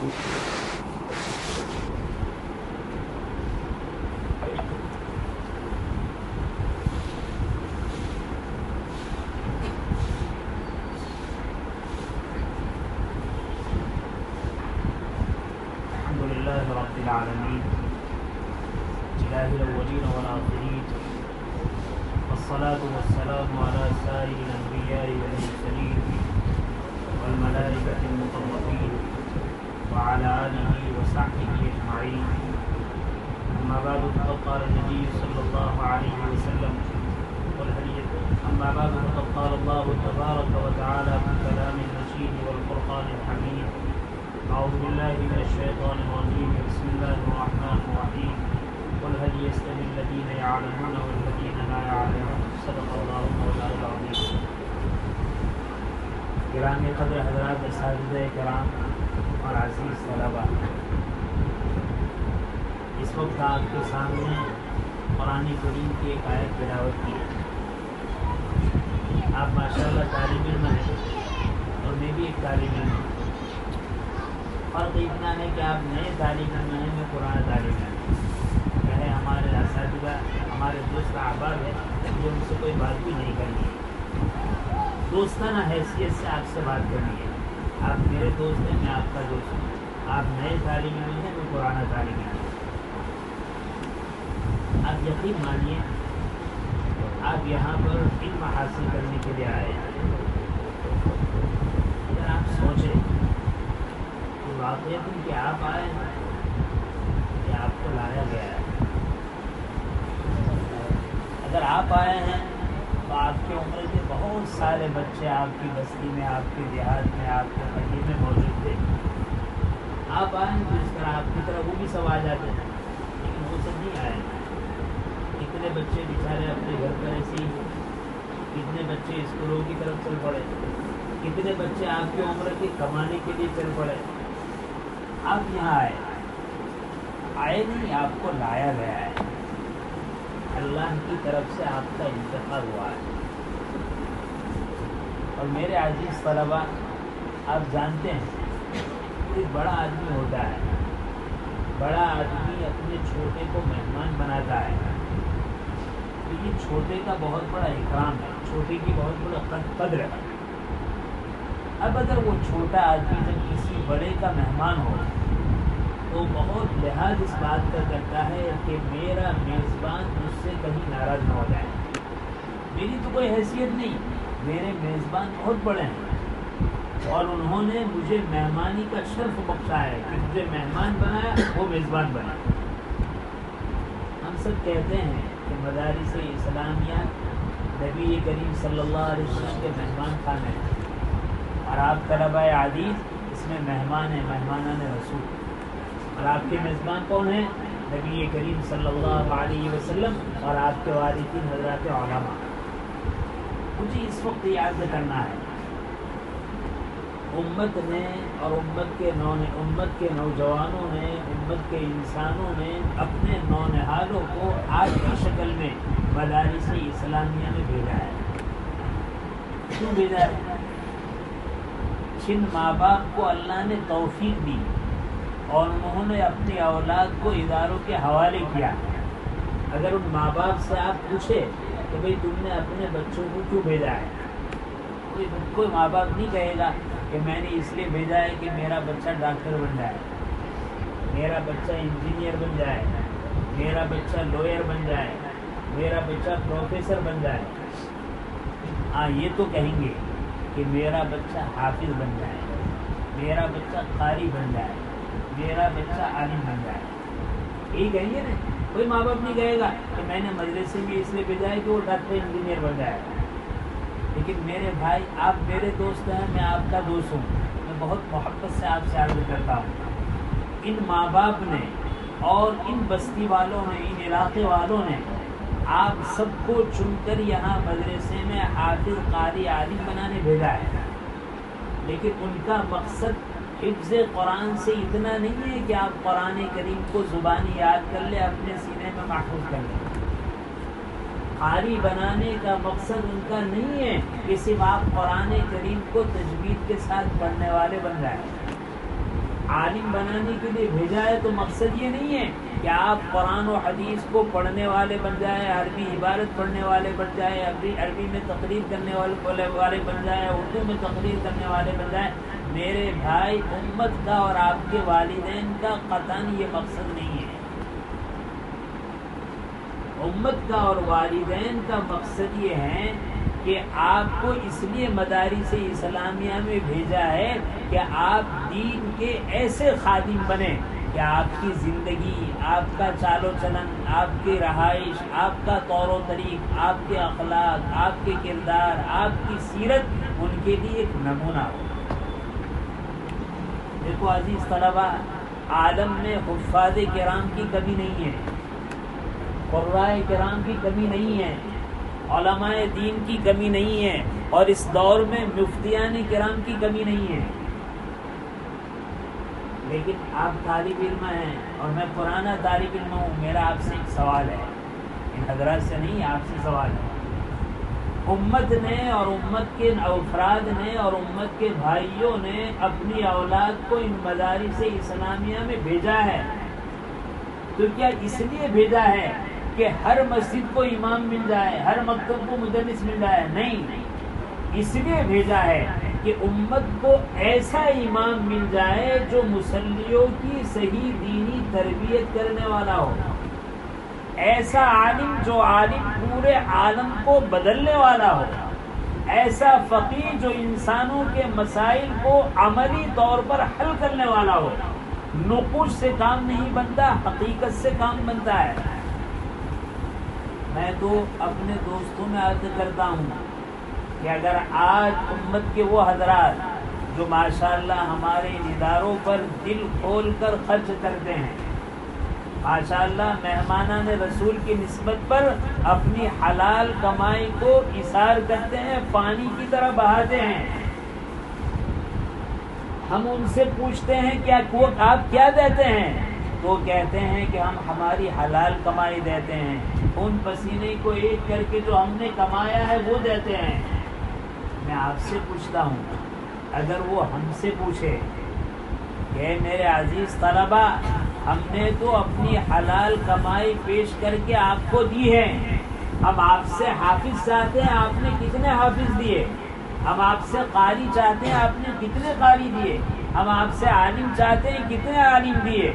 رب العالمين إله الأولين والآخرين والصلاة والسلام على سائر الأنبياء والمرسلين والملائكة المقربين وعلى آله وصحبه أجمعين. أما بعد فقد قال النبي صلى الله عليه وسلم أما بعد فقد قال الله تبارك وتعالى في كلام المجيد والفرقان الحميد: أعوذ بالله من الشيطان الرجيم. بسم الله الرحمن الرحيم. قل هل يستوي الذين يعلمون والذين لا يعلمون. صدق الله مولانا العظيم. گرامی قدر حضرات، اساتذہ کرام اور عزیز طلباء، اس وقت آپ کے سامنے قرآن کریم کی ایک آیت تلاوت کی ہے. آپ ماشاءاللہ طالب علم ہیں اور میں بھی ایک طالب علم ہوں. فرق اتنا ہے کہ آپ نئے طالب علم ہیں، میں پرانا طالب علم ہوں. چاہے ہمارے اساتذہ ہمارے دوست احباب ہیں، مجھے ان سے کوئی بات بھی نہیں کرنی ہے، دوستانہ حیثیت سے آپ سے بات کرنی ہے. آپ میرے دوست ہیں، میں آپ کا دوست ہوں. آپ نئے طالب علم ہیں، میں پرانا طالب علم ہوں. آپ یقین مانیے، آپ یہاں پر علم حاصل کرنے کے لیے آئے ہیں. اگر آپ سوچیں کہ واقعات کہ آپ آئے ہیں یا آپ کو لایا گیا ہے. اگر آپ آئے ہیں تو آپ کے عمر کے بہت سارے بچے آپ کی بستی میں، آپ کے دیہات میں، آپ کے قریب میں موجود تھے. آپ آئے ہیں تو اس طرح آپ کی طرح وہ بھی سب آ جاتے ہیں، لیکن وہ سب نہیں آئے ہیں. کتنے بچے بیچارے اپنے گھر پر ایسے ہی، کتنے بچے اسکولوں کی طرف چل پڑے، کتنے بچے آپ کی عمر کے کمانے کے لیے چل پڑے. آپ یہاں آئے نہیں، آپ کو لایا گیا ہے. اللہ کی طرف سے آپ کا انتخاب ہوا ہے. اور میرے عزیز طلباء، آپ جانتے ہیں کوئی بڑا آدمی ہوتا ہے، بڑا آدمی اپنے چھوٹے کو مہمان بناتا ہے. تو یہ چھوٹے کا بہت بڑا اکرام ہے، چھوٹے کی بہت بڑا قدر ہے. اب اگر وہ چھوٹا آدمی جب کسی بڑے کا مہمان ہو تو بہت لحاظ اس بات کا کرتا ہے کہ میرا میزبان مجھ سے کہیں ناراض نہ ہو جائے. میری تو کوئی حیثیت نہیں، میرے میزبان بہت بڑے ہیں اور انہوں نے مجھے مہمانی کا شرف بخشا ہے کہ مجھے مہمان بنایا، وہ میزبان بنا. ہم سب کہتے ہیں کہ مدارس اسلامیہ نبی کریم صلی اللہ علیہ وسلم کے مہمان خانے ہیں، اور آپ طلباء عزیز اس میں مہمان ہیں، مہمانان رسول. اور آپ کے میزبان کون ہیں؟ نبی کریم صلی اللہ علیہ وسلم اور آپ کے وارثین حضرات علماء. مجھے اس وقت یاد کرنا ہے، امت نے اور امت کے نوجوانوں نے، امت کے انسانوں نے اپنے نونہالوں کو آج کی شکل میں مدارس اسلامیہ میں بھیجا ہے. کیوں بھیجا ہے؟ جن ماں باپ کو اللہ نے توفیق دی اور انہوں نے اپنی اولاد کو اداروں کے حوالے کیا، اگر ان ماں باپ سے آپ پوچھے کہ بھئی تم نے اپنے بچوں کو کیوں بھیجا ہے، کوئی ماں باپ نہیں کہے گا کہ میں نے اس لیے بھیجا ہے کہ میرا بچہ ڈاکٹر بن جائے، میرا بچہ انجینئر بن جائے، میرا بچہ لوئر بن جائے، میرا بچہ پروفیسر بن جائے. ہاں یہ تو کہیں گے کہ میرا بچہ حافظ بن جائے، میرا بچہ قاری بن جائے، میرا بچہ عالم بن جائے. یہی کہیں گے نا. کوئی ماں باپ نہیں کہے گا کہ میں نے مدرسے میں اس لیے بھیجا ہے کہ وہ ڈاکٹر انجینئر بن جائے. لیکن میرے بھائی، آپ میرے دوست ہیں، میں آپ کا دوست ہوں، میں بہت محبت سے آپ سے عرض کرتا ہوں، ان ماں باپ نے اور ان بستی والوں نے، ان علاقے والوں نے آپ سب کو چن کر یہاں مدرسے میں حافظ قاری عالم بنانے بھیجا ہے. لیکن ان کا مقصد حفظ قرآن سے اتنا نہیں ہے کہ آپ قرآن کریم کو زبانی یاد کر لیں، اپنے سینے میں محفوظ کر لیں. قاری بنانے کا مقصد ان کا نہیں ہے کہ صرف آپ قرآن کریم کو تجوید کے ساتھ پڑھنے والے بن جائیں. عالم بنانے کے لیے بھیجا ہے تو مقصد یہ نہیں ہے کہ آپ قرآن و حدیث کو پڑھنے والے بن جائیں، عربی عبارت پڑھنے والے بن جائیں، عربی میں تقریر کرنے والے بن جائیں، اردو میں تقریر کرنے والے بن جائیں۔ میرے بھائی، امت کا اور آپ کے والدین کا قطعاً یہ مقصد نہیں ہے۔ امت کا اور والدین کا مقصد یہ ہے کہ آپ کو اس لیے مدارس اسلامیہ میں بھیجا ہے کہ آپ دین کے ایسے خادم بنیں کہ آپ کی زندگی، آپ کا چال و چلن، آپ کی رہائش، آپ کا طور و طریق، آپ کے اخلاق، آپ کے کردار، آپ کی سیرت ان کے لیے ایک نمونہ ہو۔ دیکھو عزیز طلبہ، عالم میں حفاظ کرام کی کمی نہیں ہے، قرائے کرام کی کمی نہیں ہے، علماء دین کی کمی نہیں ہے، اور اس دور میں مفتیان کرام کی کمی نہیں ہے۔ لیکن آپ طالب علم ہیں اور میں پرانا طالب علم ہوں، میرا آپ سے ایک سوال ہے، ان حضرات سے نہیں، آپ سے سوال ہے۔ امت نے اور امت کے افراد نے اور امت کے بھائیوں نے اپنی اولاد کو ان مدارس اسلامیہ میں بھیجا ہے، تو کیا اس لیے بھیجا ہے کہ ہر مسجد کو امام مل جائے، ہر مکتب کو مدرس مل جائے؟ نہیں، اس لیے بھیجا ہے کہ امت کو ایسا امام مل جائے جو مصلیوں کی صحیح دینی تربیت کرنے والا ہو، ایسا عالم جو عالم پورے عالم کو بدلنے والا ہو، ایسا فقیہ جو انسانوں کے مسائل کو عملی طور پر حل کرنے والا ہو۔ نقوش سے کام نہیں بنتا، حقیقت سے کام بنتا ہے۔ میں تو اپنے دوستوں میں عرض کرتا ہوں کہ اگر آج امت کے وہ حضرات جو ماشاءاللہ ہمارے ان اداروں پر دل کھول کر خرچ کرتے ہیں، ماشاءاللہ مہمانان رسول کی نسبت پر اپنی حلال کمائی کو اثار کرتے ہیں، پانی کی طرح بہاتے ہیں، ہم ان سے پوچھتے ہیں کہ آپ کیا دیتے ہیں؟ تو کہتے ہیں کہ ہم ہماری حلال کمائی دیتے ہیں، ان پسینے کو ایک کر کے جو ہم نے کمایا ہے وہ دیتے ہیں۔ میں آپ سے پوچھتا ہوں، اگر وہ ہم سے پوچھے کہ میرے عزیز طلبہ، ہم نے تو اپنی حلال کمائی پیش کر کے آپ کو دی ہے، ہم آپ سے حافظ چاہتے ہیں، آپ نے کتنے حافظ دیے؟ ہم آپ سے قاری چاہتے ہیں، آپ نے کتنے قاری دیے؟ ہم آپ سے عالم چاہتے ہیں، کتنے عالم دیے؟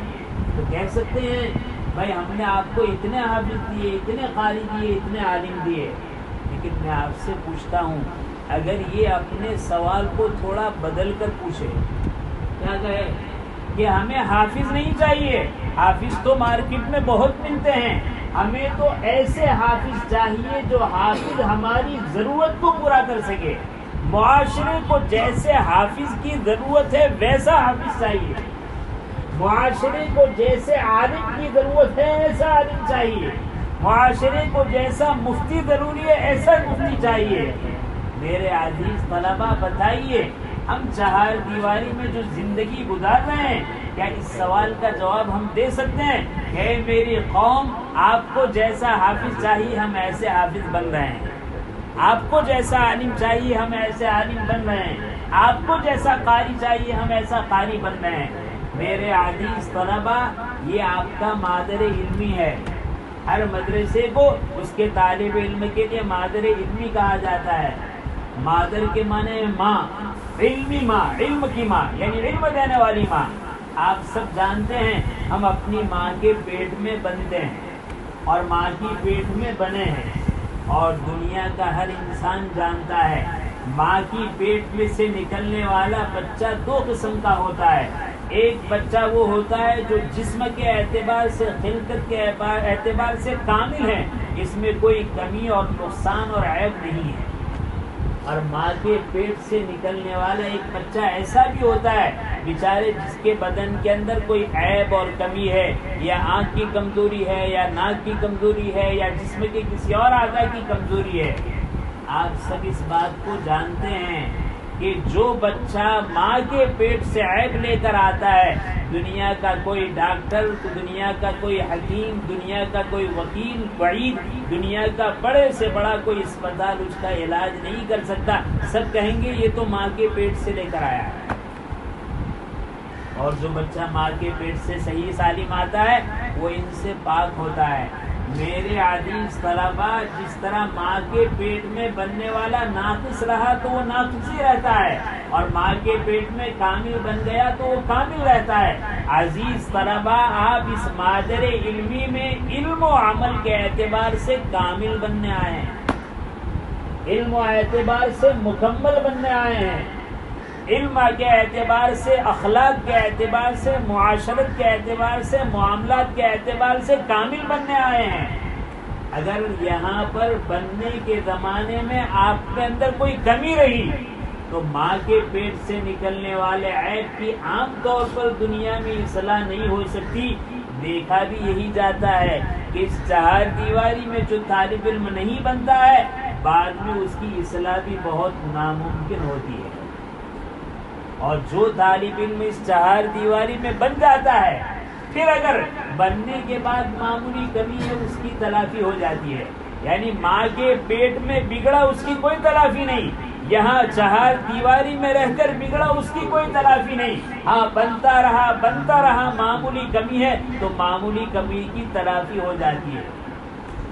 تو کہہ سکتے ہیں بھائی ہم نے آپ کو اتنے حافظ دیے، اتنے قاری دیے، اتنے عالم دیے۔ لیکن میں آپ سے پوچھتا ہوں، اگر یہ اپنے سوال کو تھوڑا بدل کر پوچھے، کیا کہے کہ ہمیں حافظ نہیں چاہیے، حافظ تو مارکیٹ میں بہت ملتے ہیں، ہمیں تو ایسے حافظ چاہیے جو حافظ ہماری ضرورت کو پورا کر سکے، معاشرے کو جیسے حافظ کی ضرورت ہے ویسا حافظ چاہیے، معاشرے کو جیسے عالم کی ضرورت ہے ایسا عالم چاہیے، معاشرے کو جیسا مفتی ضروری ہے ایسا مفتی چاہیے۔ میرے عزیز طلبہ، بتائیے ہم چہار دیواری میں جو زندگی گزار رہے ہیں، کیا اس سوال کا جواب ہم دے سکتے ہیں کہ میری قوم، آپ کو جیسا حافظ چاہیے ہم ایسے حافظ بن رہے ہیں، آپ کو جیسا عالم چاہیے ہم ایسے عالم بن رہے ہیں، آپ کو جیسا قاری چاہیے ہم ایسا قاری بن رہے ہیں؟ میرے عزیز طلبہ، یہ آپ کا مادر علمی ہے۔ ہر مدرسے کو اس کے طالب علم کے لیے مادر علمی کہا جاتا ہے۔ مادر کے معنی ماں، علمی ماں، علم کی ماں، یعنی علم دینے والی ماں۔ آپ سب جانتے ہیں ہم اپنی ماں کے پیٹ میں بنتے ہیں اور ماں کی پیٹ میں بنے ہیں، اور دنیا کا ہر انسان جانتا ہے ماں کی پیٹ میں سے نکلنے والا بچہ دو قسم کا ہوتا ہے۔ ایک بچہ وہ ہوتا ہے جو جسم کے اعتبار سے، خلقت کے اعتبار سے کامل ہے، اس میں کوئی کمی اور نقصان اور عیب نہیں ہے، اور ماں کے پیٹ سے نکلنے والا ایک بچہ ایسا بھی ہوتا ہے بیچارے جس کے بدن کے اندر کوئی عیب اور کمی ہے، یا آنکھ کی کمزوری ہے، یا ناک کی کمزوری ہے، یا جسم کے کسی اور اعضاء کی کمزوری ہے۔ آپ سب اس بات کو جانتے ہیں کہ جو بچہ ماں کے پیٹ سے عیب لے کر آتا ہے، دنیا کا کوئی ڈاکٹر، دنیا کا کوئی حکیم، دنیا کا کوئی وکیل، بعید، دنیا کا بڑے سے بڑا کوئی اسپتال اس کا علاج نہیں کر سکتا۔ سب کہیں گے یہ تو ماں کے پیٹ سے لے کر آیا ہے۔ اور جو بچہ ماں کے پیٹ سے صحیح سالم آتا ہے وہ ان سے پاک ہوتا ہے۔ میرے عزیز طلبہ، جس طرح ماں کے پیٹ میں بننے والا ناقص رہا تو وہ ناقص ہی رہتا ہے، اور ماں کے پیٹ میں کامل بن گیا تو وہ کامل رہتا ہے۔ عزیز طلبہ، آپ اس مادر علمی میں علم و عمل کے اعتبار سے کامل بننے آئے ہیں، علم و اعتبار سے مکمل بننے آئے ہیں، علم کے اعتبار سے، اخلاق کے اعتبار سے، معاشرت کے اعتبار سے، معاملات کے اعتبار سے کامل بننے آئے ہیں۔ اگر یہاں پر بننے کے زمانے میں آپ کے اندر کوئی کمی رہی تو ماں کے پیٹ سے نکلنے والے عیب کی عام طور پر دنیا میں اصلاح نہیں ہو سکتی۔ دیکھا بھی یہی جاتا ہے کہ اس چہار دیواری میں جو طالب علم نہیں بنتا ہے، بعد میں اس کی اصلاح بھی بہت ناممکن ہوتی ہے، اور جو طالب علم اس چہار دیواری میں بن جاتا ہے، پھر اگر بننے کے بعد معمولی کمی ہے اس کی تلافی ہو جاتی ہے۔ یعنی ماں کے پیٹ میں بگڑا اس کی کوئی تلافی نہیں، یہاں چہار دیواری میں رہ کر بگڑا اس کی کوئی تلافی نہیں۔ ہاں بنتا رہا معمولی کمی ہے تو معمولی کمی کی تلافی ہو جاتی ہے۔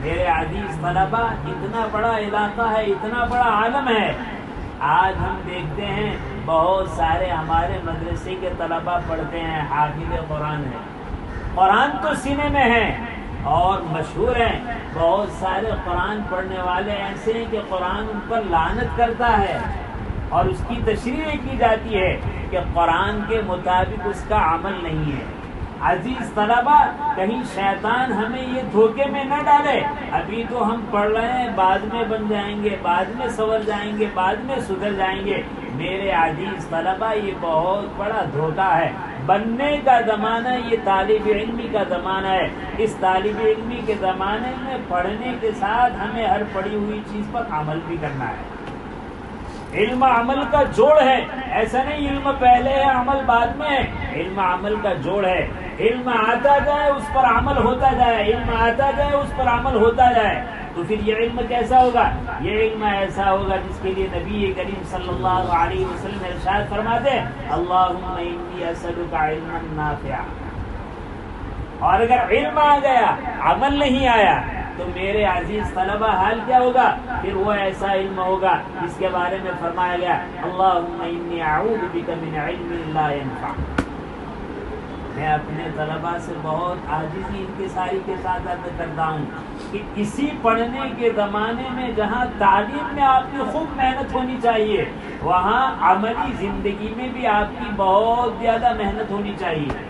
میرے عزیز طلبہ، اتنا بڑا علاقہ ہے، اتنا بڑا عالم ہے، آج ہم دیکھتے ہیں بہت سارے ہمارے مدرسے کے طلبہ پڑھتے ہیں، حافظ قرآن ہیں، قرآن تو سینے میں ہیں اور مشہور ہیں، بہت سارے قرآن پڑھنے والے ایسے ہیں کہ قرآن ان پر لعنت کرتا ہے اور اس کی تشریح کی جاتی ہے کہ قرآن کے مطابق اس کا عمل نہیں ہے۔ عزیز طلبہ، کہیں شیطان ہمیں یہ دھوکے میں نہ ڈالے، ابھی تو ہم پڑھ رہے ہیں، بعد میں بن جائیں گے، بعد میں سنور جائیں گے، بعد میں سدھر جائیں گے۔ میرے عزیز طلبہ، یہ بہت بڑا دھوکہ ہے۔ بننے کا زمانہ یہ طالب علمی کا زمانہ ہے۔ اس طالب علمی کے زمانے میں پڑھنے کے ساتھ ہمیں ہر پڑھی ہوئی چیز پر عمل بھی کرنا ہے۔ علم عمل کا جوڑ ہے، ایسا نہیں علم پہلے ہے عمل بعد میں ہے، علم عمل کا جوڑ ہے۔ علم آتا جائے اس پر عمل ہوتا جائے، علم آتا جائے اس پر عمل ہوتا جائے، تو پھر یہ علم کیسا ہوگا؟ یہ علم ایسا ہوگا جس کے لیے نبی کریم صلی اللہ علیہ وسلم ارشاد فرماتے ہیں، اللہم انی اسألک علما نافعا۔ اور اگر علم آ گیا عمل نہیں آیا تو میرے عزیز طلبہ حال کیا ہوگا؟ پھر وہ ایسا علم ہوگا جس کے بارے میں فرمایا گیا، اللہم انی اعوذ بک من علم لا ینفع۔ میں اپنے طلبہ سے بہت عاجزی انکساری کے ساتھ عرض کرتا ہوں کہ اسی پڑھنے کے زمانے میں جہاں تعلیم میں آپ کی خوب محنت ہونی چاہیے، وہاں عملی زندگی میں بھی آپ کی بہت زیادہ محنت ہونی چاہیے۔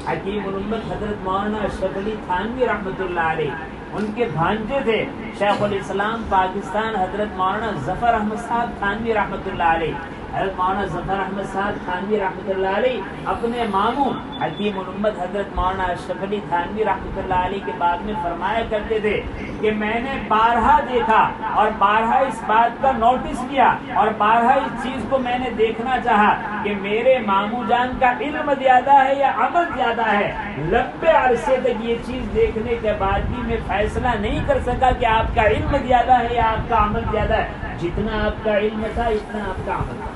حکیم الامت حضرت مولانا اشرف علی تھانوی رحمۃ اللہ علیہ، ان کے بھانجے تھے شیخ الاسلام پاکستان حضرت مولانا ظفر احمد صاحب تھانوی رحمۃ اللہ علیہ۔ حضرت مولانا ظفر احمد صاحب تھانوی رحمۃ اللہ علیہ اپنے ماموں حکیم الامت حضرت مولانا اشرف علی تھانوی رحمۃ اللہ علیہ کے بارے میں فرمایا کرتے تھے کہ میں نے بارہا دیکھا اور بارہا اس بات کا نوٹس کیا اور بارہا اس چیز کو میں نے دیکھنا چاہا کہ میرے ماموں جان کا علم زیادہ ہے یا عمل زیادہ ہے۔ لمبے عرصے تک یہ چیز دیکھنے کے بعد بھی میں فیصلہ نہیں کر سکا کہ آپ کا علم زیادہ ہے یا آپ کا عمل زیادہ ہے۔ جتنا آپ کا علم تھا اتنا آپ کا عمل تھا۔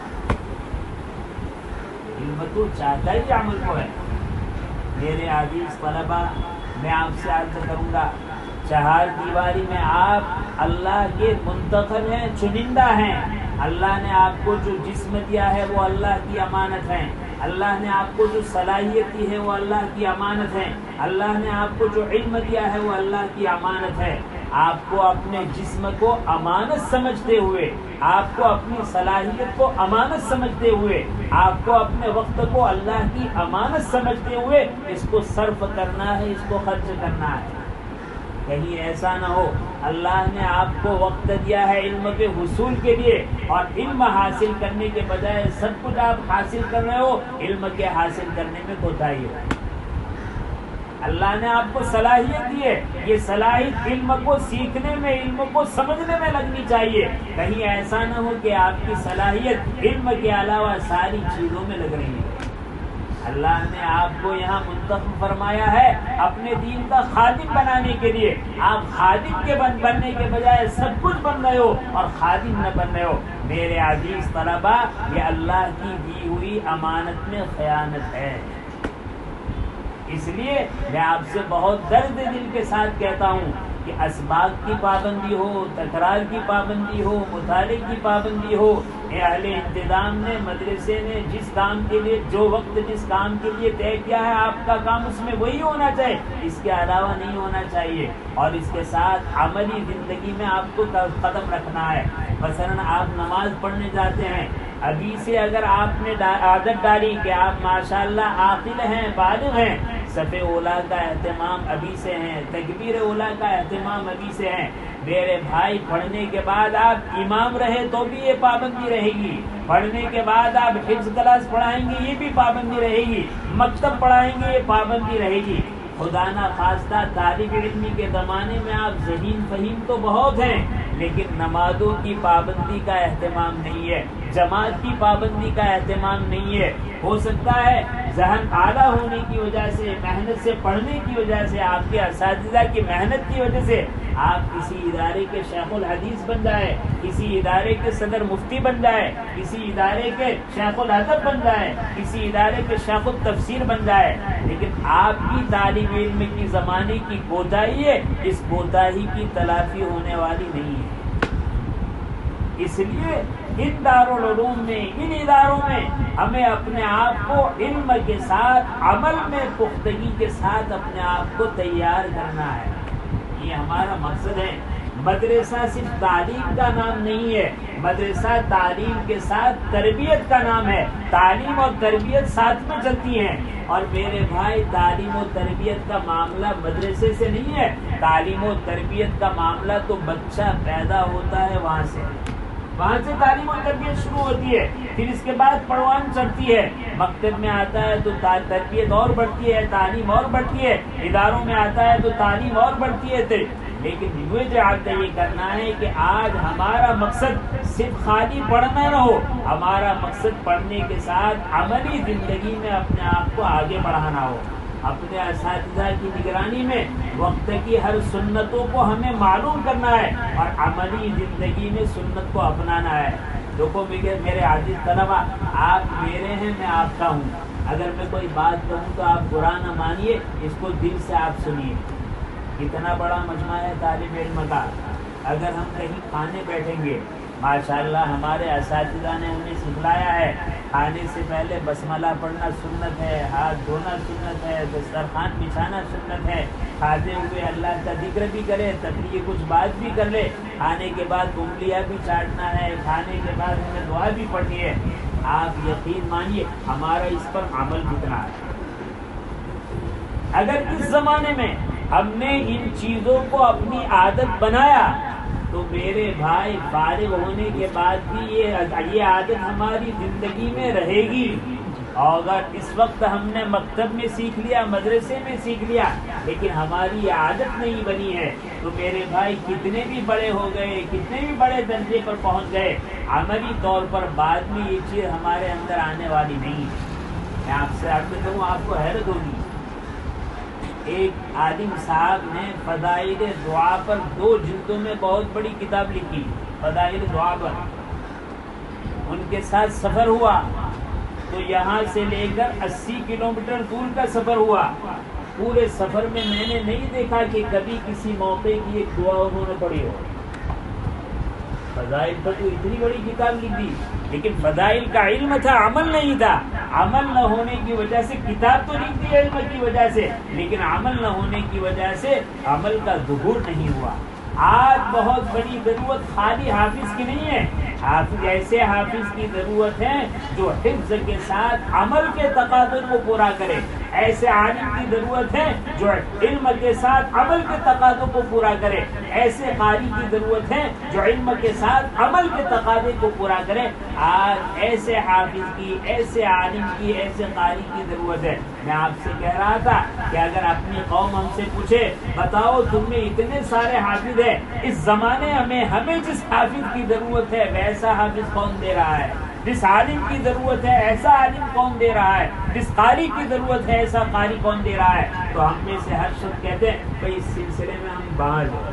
علم تو چاہتا ہی عمل کو ہے۔ میرے عزیز طلبہ، میں آپ سے عرض کروں گا، چہار دیواری میں آپ اللہ کے منتخب ہیں، چنندہ ہیں۔ اللہ نے آپ کو جو جسم دیا ہے وہ اللہ کی امانت ہے، اللہ نے آپ کو جو صلاحیت دی ہے وہ اللہ کی امانت ہے، اللہ نے آپ کو جو علم دیا ہے وہ اللہ کی امانت ہے۔ آپ کو اپنے جسم کو امانت سمجھتے ہوئے، آپ کو اپنی صلاحیت کو امانت سمجھتے ہوئے، آپ کو اپنے وقت کو اللہ کی امانت سمجھتے ہوئے اس کو صرف کرنا ہے، اس کو خرچ کرنا ہے۔ کہیں ایسا نہ ہو اللہ نے آپ کو وقت دیا ہے علم کے حصول کے لیے اور علم حاصل کرنے کے بجائے سب کچھ آپ حاصل کر رہے ہو، علم کے حاصل کرنے میں کوتاہی ہو۔ اللہ نے آپ کو صلاحیت دی ہے، یہ صلاحیت علم کو سیکھنے میں، علم کو سمجھنے میں لگنی چاہیے۔ کہیں ایسا نہ ہو کہ آپ کی صلاحیت علم کے علاوہ ساری چیزوں میں لگ رہی ہے۔ اللہ نے آپ کو یہاں منتخب فرمایا ہے اپنے دین کا خادم بنانے کے لیے. آپ خادم کے بننے کے بجائے سب کچھ بن رہے ہو اور خادم نہ بن رہے ہو. میرے عزیز طلبا، یہ اللہ کی دی ہوئی امانت میں خیانت ہے. اس لیے میں آپ سے بہت درد دل کے ساتھ کہتا ہوں کہ اسباق کی پابندی ہو، تکرار کی پابندی ہو، مطالعے کی پابندی ہو. اہل انتظام نے، مدرسے نے جس کام کے لیے، جو وقت جس کام کے لیے طے کیا ہے، آپ کا کام اس میں وہی ہونا چاہیے، اس کے علاوہ نہیں ہونا چاہیے. اور اس کے ساتھ عملی زندگی میں آپ کو قدم رکھنا ہے. مثلا آپ نماز پڑھنے جاتے ہیں، ابھی سے اگر آپ نے عادت ڈالی کہ آپ ماشاءاللہ عاقل ہیں، بالغ ہیں، صف اولا کا اہتمام ابھی سے ہیں، تکبیر اولا کا اہتمام ابھی سے ہیں. میرے بھائی، پڑھنے کے بعد آپ امام رہے تو بھی یہ پابندی رہے گی. پڑھنے کے بعد آپ حفظ کلاس پڑھائیں گے، یہ بھی پابندی رہے گی. مکتب پڑھائیں گے، یہ پابندی رہے گی. خدا نہ خواستہ طالب علمی کے زمانے میں آپ ذہین فہیم تو بہت ہیں، لیکن نمازوں کی پابندی کا اہتمام نہیں ہے، جماعت کی پابندی کا اہتمام نہیں ہے. ہو سکتا ہے ذہن اعلیٰ ہونے کی وجہ سے، محنت سے پڑھنے کی وجہ سے، آپ کے اساتذہ کی محنت کی وجہ سے آپ کسی ادارے کے شیخ الحدیث بن جائے، کسی ادارے کے صدر مفتی بن جائے، کسی ادارے کے شیخ الادب بن جائے، کسی ادارے کے شیخ التفسیر بن جائے، لیکن آپ کی طالب علم کی زمانے کی کوتاہی ہے، اس کوتاہی کی تلافی ہونے والی نہیں ہے. اس لیے ان دارالعلوم میں، ان اداروں میں ہمیں اپنے آپ کو علم کے ساتھ، عمل میں پختگی کے ساتھ اپنے آپ کو تیار کرنا ہے. یہ ہمارا مقصد ہے. مدرسہ صرف تعلیم کا نام نہیں ہے، مدرسہ تعلیم کے ساتھ تربیت کا نام ہے. تعلیم اور تربیت ساتھ میں چلتی ہیں. اور میرے بھائی، تعلیم و تربیت کا معاملہ مدرسے سے نہیں ہے. تعلیم و تربیت کا معاملہ تو بچہ پیدا ہوتا ہے وہاں سے تعلیم و تربیت شروع ہوتی ہے. پھر اس کے بعد پروان چڑھتی ہے. مکتب میں آتا ہے تو تربیت اور بڑھتی ہے، تعلیم اور بڑھتی ہے. اداروں میں آتا ہے تو تعلیم اور بڑھتی ہے. لیکن مجھے جو یہ کرنا ہے کہ آج ہمارا مقصد صرف خالی پڑھنا نہ ہو، ہمارا مقصد پڑھنے کے ساتھ عملی زندگی میں اپنے آپ کو آگے بڑھانا ہو. اپنے اساتذہ کی نگرانی میں وقت کی ہر سنتوں کو ہمیں معلوم کرنا ہے اور عملی زندگی میں سنت کو اپنانا ہے. دیکھو میرے عزیز طلبا، آپ میرے ہیں، میں آپ کا ہوں. اگر میں کوئی بات کہوں تو آپ برا نہ مانیے، اس کو دل سے آپ سنیے. کتنا بڑا مجمع ہے طالب علم کا. اگر ہم کہیں کھانے بیٹھیں گے، ماشاءاللہ ہمارے اساتذہ نے ہمیں سکھلایا ہے، کھانے سے پہلے بسملہ پڑھنا سنت ہے، ہاتھ دھونا سنت ہے، دسترخوان بچھانا سنت ہے. کھاتے ہوئے اللہ کا ذکر بھی کرے، تقریر کچھ بات بھی کر لے. کھانے کے بعد انگلیاں بھی چاٹنا ہے، کھانے کے بعد ہمیں دعا بھی پڑھنی ہے. آپ یقین مانیے ہمارا اس پر عمل کتنا ہے. اگر اس زمانے میں ہم نے ان چیزوں کو اپنی عادت بنایا تو میرے بھائی، فارغ ہونے کے بعد بھی یہ عادت ہماری زندگی میں رہے گی. اور اگر اس وقت ہم نے مکتب میں سیکھ لیا، مدرسے میں سیکھ لیا، لیکن ہماری عادت نہیں بنی ہے، تو میرے بھائی کتنے بھی بڑے ہو گئے، کتنے بھی بڑے درجے پر پہنچ گئے، عملی طور پر بعد میں یہ چیز ہمارے اندر آنے والی نہیں. میں آپ سے عرض کروں، آپ کو حیرت ہوگی. ایک عالم صاحب نے فضائل دعا پر 2 جلدوں میں بہت بڑی کتاب لکھی، فضائل دعا پر. ان کے ساتھ سفر ہوا تو یہاں سے لے کر 80 کلومیٹر دور کا سفر ہوا. پورے سفر میں نے نہیں دیکھا کہ کبھی کسی موقع کی ایک دعا انہوں نے پڑھی ہو. فضائل پر تو اتنی بڑی کتاب لکھ دی، لیکن فضائل کا علم تھا، عمل نہیں تھا. عمل نہ ہونے کی وجہ سے کتاب تو لکھ دی علم کی وجہ سے، لیکن عمل نہ ہونے کی وجہ سے عمل کا ظہور نہیں ہوا. آج بہت بڑی ضرورت خالی حافظ کی نہیں ہے، ایسے حافظ کی ضرورت ہے جو حفظ کے ساتھ عمل کے تقاضوں کو پورا کرے. ایسے عالم کی ضرورت ہے جو علم کے ساتھ عمل کے تقاضوں کو پورا کرے. ایسے قاری کی ضرورت ہے جو علم کے ساتھ عمل کے تقاضے کو پورا کرے. آج ایسے حافظ کی، ایسے عالم کی، ایسے قاری کی ضرورت ہے. میں آپ سے کہہ رہا تھا کہ اگر اپنی قوم ہم سے پوچھے، بتاؤ تم میں اتنے سارے حافظ ہیں، اس زمانے ہمیں جس حافظ کی ضرورت ہے ویسا حافظ کون دے رہا ہے؟ جس عالم کی ضرورت ہے ایسا عالم کون دے رہا ہے؟ جس قاری کی ضرورت ہے ایسا قاری کون دے رہا ہے؟ تو ہم میں سے ہر شخص کہتے ہیں بھائی اس سلسلے میں ہم باز ہیں،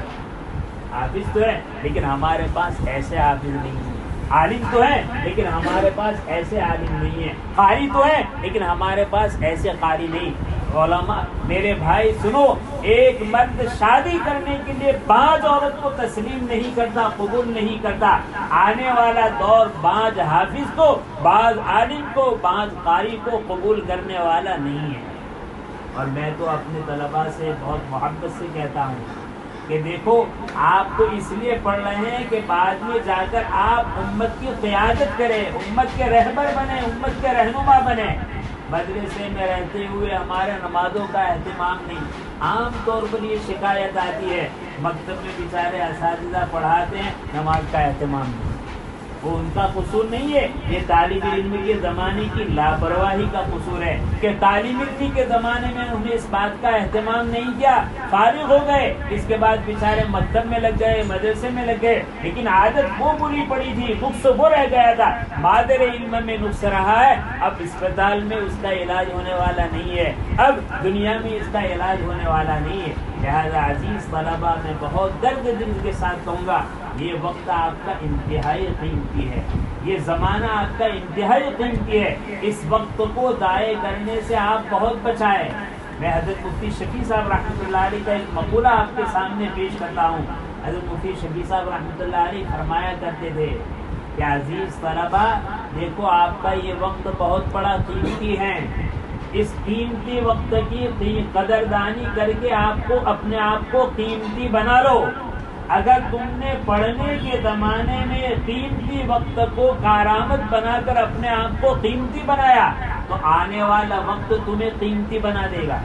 حافظ تو ہے لیکن ہمارے پاس ایسے حافظ نہیں ہیں، عالم تو ہے لیکن ہمارے پاس ایسے عالم نہیں ہیں، قاری تو ہے لیکن ہمارے پاس ایسے قاری نہیں۔ علماء میرے بھائی سنو، ایک مرد شادی کرنے کے لیے بعض عورت کو تسلیم نہیں کرتا، قبول نہیں کرتا۔ آنے والا دور بعض حافظ کو، بعض عالم کو، بعض قاری کو قبول کرنے والا نہیں ہے۔ اور میں تو اپنے طلباء سے بہت محبت سے کہتا ہوں کہ دیکھو آپ تو اس لیے پڑھ رہے ہیں کہ بعد میں جا کر آپ امت کی قیادت کریں، امت کے رہبر بنیں، امت کے رہنما بنیں۔ مدرسے میں رہتے ہوئے ہمارے نمازوں کا اہتمام نہیں۔ عام طور پر یہ شکایت آتی ہے مکتب میں بیچارے اساتذہ پڑھاتے ہیں، نماز کا اہتمام نہیں۔ وہ ان کا قصور نہیں ہے، یہ طالب علم کے زمانے کی لاپرواہی کا قصور ہے کہ طالب علم کے زمانے میں انہیں اس بات کا اہتمام نہیں کیا، فارغ ہو گئے، اس کے بعد بیچارے مکتب میں لگ گئے، مدرسے میں لگ گئے، لیکن عادت وہ بری پڑی تھی، نقص وہ رہ گیا تھا۔ مادر علم میں نقص رہا ہے، اب اسپتال میں اس کا علاج ہونے والا نہیں ہے، اب دنیا میں اس کا علاج ہونے والا نہیں ہے۔ لہذا عزیز طلباء میں بہت درد دل کے ساتھ کہوں گا، یہ وقت آپ کا انتہائی قیمتی ہے، یہ زمانہ آپ کا انتہائی قیمتی ہے، اس وقت کو ضائع کرنے سے آپ بہت بچائیں۔ میں حضرت مفتی شفیع صاحب رحمۃ اللہ علیہ کا ایک مقولہ آپ کے سامنے پیش کرتا ہوں۔ حضرت مفتی شفیع صاحب رحمۃ اللہ علیہ فرمایا کرتے تھے کہ عزیز طلباء دیکھو آپ کا یہ وقت بہت بڑا قیمتی ہے، اس قیمتی وقت کی قدردانی کر کے آپ کو اپنے آپ کو قیمتی بنا لو۔ اگر تم نے پڑھنے کے زمانے میں قیمتی وقت کو کارآمد بنا کر اپنے آپ کو قیمتی بنایا تو آنے والا وقت تمہیں قیمتی بنا دے گا،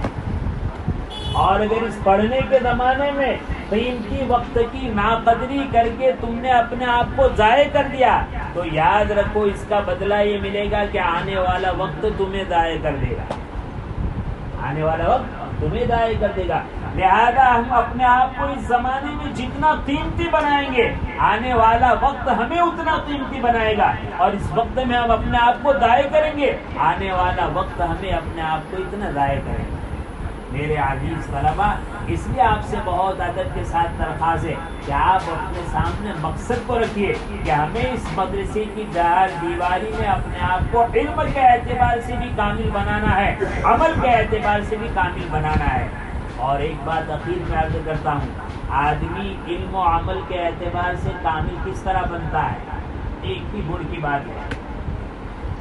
اور اگر اس پڑھنے کے زمانے میں قیمتی وقت کی ناقدری کر کے تم نے اپنے آپ کو ضائع کر دیا تو یاد رکھو اس کا بدلہ یہ ملے گا کہ آنے والا وقت تمہیں ضائع کر دے گا، آنے والا وقت تمہیں ضائع کر دے گا۔ لہذا ہم اپنے آپ کو اس زمانے میں جتنا قیمتی بنائیں گے آنے والا وقت ہمیں اتنا قیمتی بنائے گا، اور اس وقت میں ہم اپنے آپ کو ضائع کریں گے آنے والا وقت ہمیں اپنے آپ کو اتنا ضائع کرے گا۔ میرے عزیز طلباء، اس لیے آپ سے بہت ادب کے ساتھ درخواست ہے کہ آپ اپنے سامنے مقصد کو رکھیے کہ ہمیں اس مدرسے کی دیواری میں اپنے آپ کو علم کے اعتبار سے بھی کامل بنانا ہے، عمل کے اعتبار سے بھی کامل بنانا ہے۔ اور ایک بات اخیر میں عرض کرتا ہوں، آدمی علم و عمل کے اعتبار سے کامل کس طرح بنتا ہے؟ ایک ہی گن کی بات ہے،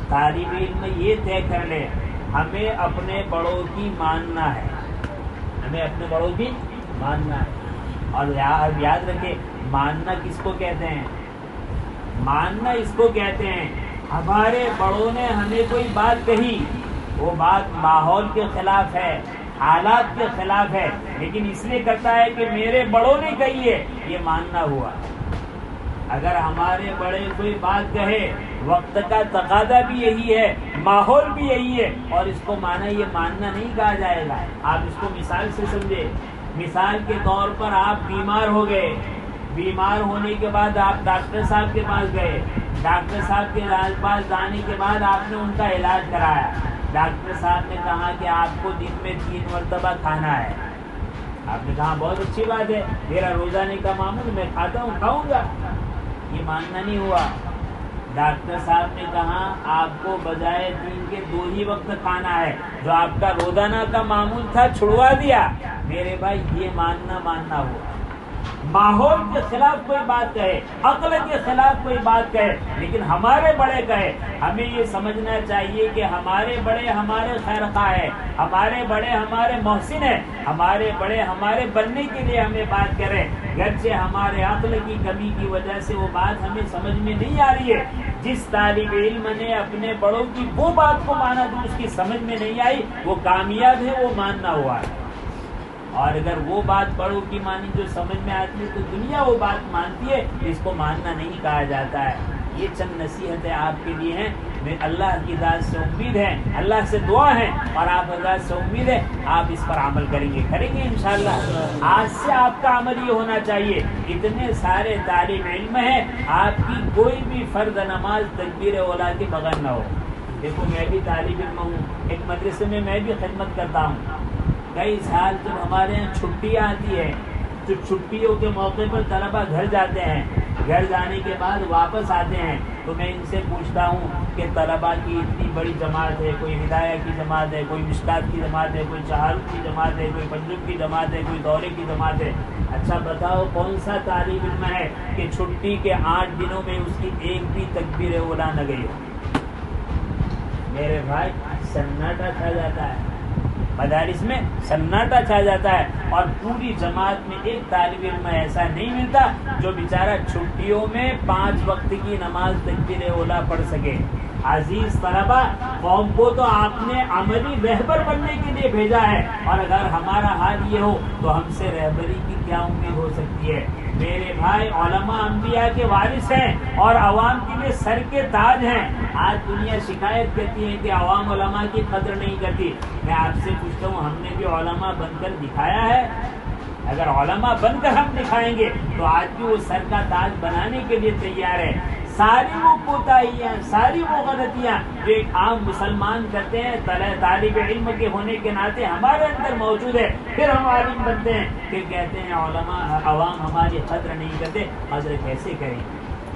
طالب علم یہ طے کر لے ہمیں اپنے بڑوں کی ماننا ہے، ہمیں اپنے بڑوں کی ماننا ہے۔ اور یاد رکھے ماننا کس کو کہتے ہیں؟ ماننا اس کو کہتے ہیں ہمارے بڑوں نے ہمیں کوئی بات کہی، وہ بات ماحول کے خلاف ہے، حالات کے خلاف ہے، لیکن اس لیے کرتا ہے کہ میرے بڑوں نے کہی ہے، یہ ماننا ہوا۔ اگر ہمارے بڑے کوئی بات کہے، وقت کا تقاضا بھی یہی ہے، ماحول بھی یہی ہے، اور اس کو مانا، یہ ماننا نہیں کہا جائے گا۔ آپ اس کو مثال سے سمجھے، مثال کے طور پر آپ بیمار ہو گئے، بیمار ہونے کے بعد آپ ڈاکٹر صاحب کے پاس گئے، ڈاکٹر صاحب کے پاس جانے کے بعد آپ نے ان کا علاج کرایا، ڈاکٹر صاحب نے کہا کہ آپ کو دن میں 3 مرتبہ کھانا ہے، آپ نے کہا بہت اچھی بات ہے، میرا روزانے کا معمول، میں کھاتا ہوں، کھاؤں گا، یہ ماننا نہیں ہوا۔ ڈاکٹر صاحب نے کہا آپ کو بجائے 3 کے 2 ہی وقت کھانا ہے، جو آپ کا روزانہ کا معمول تھا چھڑوا دیا، میرے بھائی یہ ماننا ہوا۔ ماحول کے خلاف کوئی بات کہے، عقل کے خلاف کوئی بات کہے، لیکن ہمارے بڑے کہے، ہمیں یہ سمجھنا چاہیے کہ ہمارے بڑے ہمارے خیر خواہ ہیں، ہمارے بڑے ہمارے محسن ہیں، ہمارے بڑے ہمارے بننے کے لیے ہمیں بات کریں، گرچہ ہمارے عقل کی کمی کی وجہ سے وہ بات ہمیں سمجھ میں نہیں آ رہی ہے۔ جس طالب علم نے اپنے بڑوں کی وہ بات کو مانا جو اس کی سمجھ میں نہیں آئی، وہ کامیاب ہے، وہ ماننا ہوا ہے۔ اور اگر وہ بات بڑوں کی مانی جو سمجھ میں آتی ہے تو دنیا وہ بات مانتی ہے، اس کو ماننا نہیں کہا جاتا ہے۔ یہ چند نصیحتیں آپ کے لیے ہیں، اللہ کی ذات سے امید ہے، اللہ سے دعا ہے اور آپ حضرات سے امید ہے آپ اس پر عمل کریں گے انشاءاللہ۔ آج سے آپ کا عمل یہ ہونا چاہیے، اتنے سارے طالب علم ہیں، آپ کی کوئی بھی فرض نماز تکبیر اولا کے بغیر نہ ہو۔ دیکھو میں بھی طالب علم ہوں، ایک مدرسے میں میں بھی خدمت کرتا ہوں۔ کئی سال جب ہمارے یہاں چھٹیاں آتی ہے تو چھٹیوں کے موقع پر طلبہ گھر جاتے ہیں، گھر جانے کے بعد واپس آتے ہیں تو میں ان سے پوچھتا ہوں کہ طلبہ کی اتنی بڑی جماعت ہے، کوئی ہدایہ کی جماعت ہے، کوئی مشکات کی جماعت ہے، کوئی چہارم کی جماعت ہے، کوئی پنجم کی جماعت ہے، کوئی دورے کی جماعت ہے، اچھا بتاؤ کون سا طالب علم ہے کہ چھٹی کے 8 دنوں میں اس کی ایک بھی تکبیر اولا نہ گئی ہو؟ میرے بھائی سناٹا چھا جاتا ہے، مدارس میں سناٹا چھا جاتا ہے، اور پوری جماعت میں ایک طالب علم ایسا نہیں ملتا جو بیچارہ چھٹیوں میں 5 وقت کی نماز تکبیر اولا پڑھ سکے۔ عزیز طلبہ، قوم کو تو آپ نے عملی رہبر بننے کے لیے بھیجا ہے، اور اگر ہمارا حال یہ ہو تو ہم سے رہبری کی کیا امید ہو سکتی ہے؟ میرے بھائی علماء انبیاء کے وارث ہیں اور عوام کے لیے سر کے تاج ہیں۔ آج دنیا شکایت کرتی ہے کہ عوام علماء کی قدر نہیں کرتی۔ میں آپ سے پوچھتا ہوں ہم نے بھی علماء بن کر دکھایا ہے؟ اگر علماء بن کر ہم دکھائیں گے تو آج بھی وہ سر کا تاج بنانے کے لیے تیار ہے۔ ساری وہ کوتاہیاں، ساری وہ غلطیاں جو ایک عام مسلمان کرتے ہیں طالب علم کے ہونے کے ناطے ہمارے اندر موجود ہے، پھر ہم عالم بنتے ہیں، پھر کہتے ہیں علماء عوام ہماری قدر نہیں کرتے۔ قدر کیسے کریں؟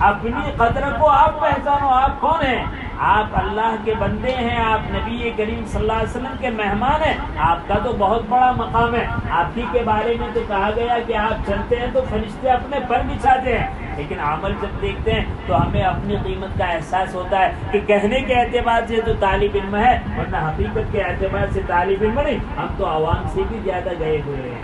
اپنی قدر کو آپ پہچانو، آپ کون ہیں؟ آپ اللہ کے بندے ہیں، آپ نبی کریم صلی اللہ علیہ وسلم کے مہمان ہیں، آپ کا تو بہت بڑا مقام ہے۔ آپ ہی کے بارے میں تو کہا گیا کہ آپ چلتے ہیں تو فرشتے اپنے پر بچھاتے ہیں، لیکن عمل جب دیکھتے ہیں تو ہمیں اپنی قیمت کا احساس ہوتا ہے کہ کہنے کے اعتبار سے تو طالب علم ہے، ورنہ حقیقت کے اعتبار سے طالب علم نہیں، ہم تو عوام سے بھی زیادہ گئے ہوئے ہیں۔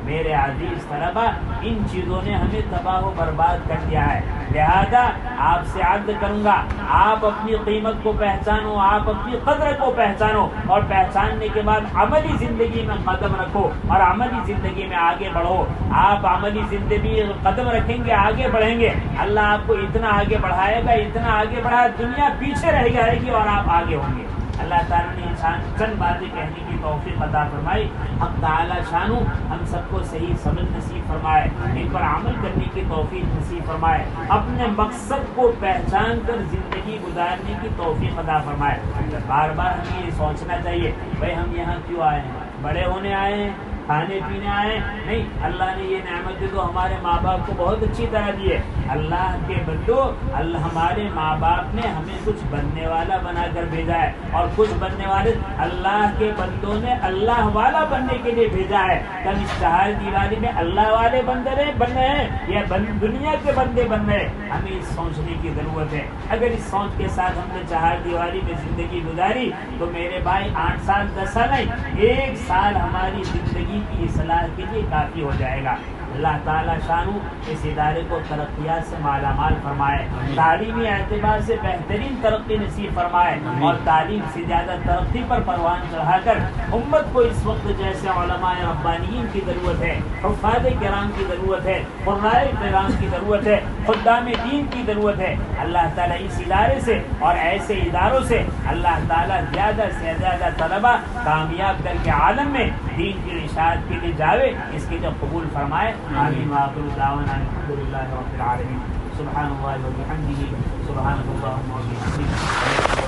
میرے عزیز طلبہ، ان چیزوں نے ہمیں تباہ و برباد کر دیا ہے، لہذا آپ سے عرض کروں گا آپ اپنی قیمت کو پہچانو، آپ اپنی قدر کو پہچانو، اور پہچاننے کے بعد عملی زندگی میں قدم رکھو اور عملی زندگی میں آگے بڑھو۔ آپ عملی زندگی قدم رکھیں گے، آگے بڑھیں گے، اللہ آپ کو اتنا آگے بڑھائے گا، اتنا آگے بڑھا، دنیا پیچھے رہ جائے گی اور آپ آگے ہوں گے۔ اللہ تعالیٰ نے انسان چند باتیں کہنے کی توفیق عطا فرمائی، حق تعالیٰ شانو ہم سب کو صحیح سمجھ نصیب فرمائے، ان پر عمل کرنے کی توفیق نصیب فرمائے، اپنے مقصد کو پہچان کر زندگی گزارنے کی توفیق عطا فرمائے۔ بار بار ہمیں یہ سوچنا چاہیے بھائی ہم یہاں کیوں آئے ہیں؟ بڑے ہونے آئے ہیں؟ کھانے پینے آئے نہیں؟ اللہ نے یہ نعمت تو ہمارے ماں باپ کو بہت اچھی طرح دی ہے۔ اللہ کے بندو، ہمارے ماں باپ نے ہمیں کچھ بننے والا بنا کر بھیجا ہے، اور کچھ بننے والے اللہ کے بندوں نے اللہ والا بننے کے لیے بھیجا ہے۔ کل اس چہار دیواری میں اللہ والے بندے بن رہے ہیں یا دنیا کے بندے بن رہے ہیں؟ ہمیں اس سوچنے کی ضرورت ہے۔ اگر اس سوچ کے ساتھ ہم نے چہار دیواری میں زندگی گزاری تو میرے بھائی 8 سال 10 سال نہیں، 1 سال ہماری زندگی کی اصلاح کے لیے کافی ہو جائے گا۔ اللہ تعالیٰ شانو اس ادارے کو ترقیات سے مالا مال فرمائے، تعلیمی اعتبار سے بہترین ترقی نصیب فرمائے، اور تعلیم سے زیادہ ترقی پر پروان چڑھا کر امت کو اس وقت جیسے علماء ربانیین کی ضرورت ہے، حفاظ کرام کی ضرورت ہے، قرائے کرام کی ضرورت ہے، خدام دین کی ضرورت ہے، اللہ تعالیٰ اس ادارے سے اور ایسے اداروں سے اللہ تعالیٰ زیادہ سے زیادہ طلبہ کامیاب کر کے عالم میں دین کی اشاعت کے لیے جاوے، اس کے جو قبول فرمائے۔ آمین وآخر دعوانا الحمدللہ رب العالمین۔ سبحان اللہ و بحمدہ، سبحان اللہ و بحمدہ۔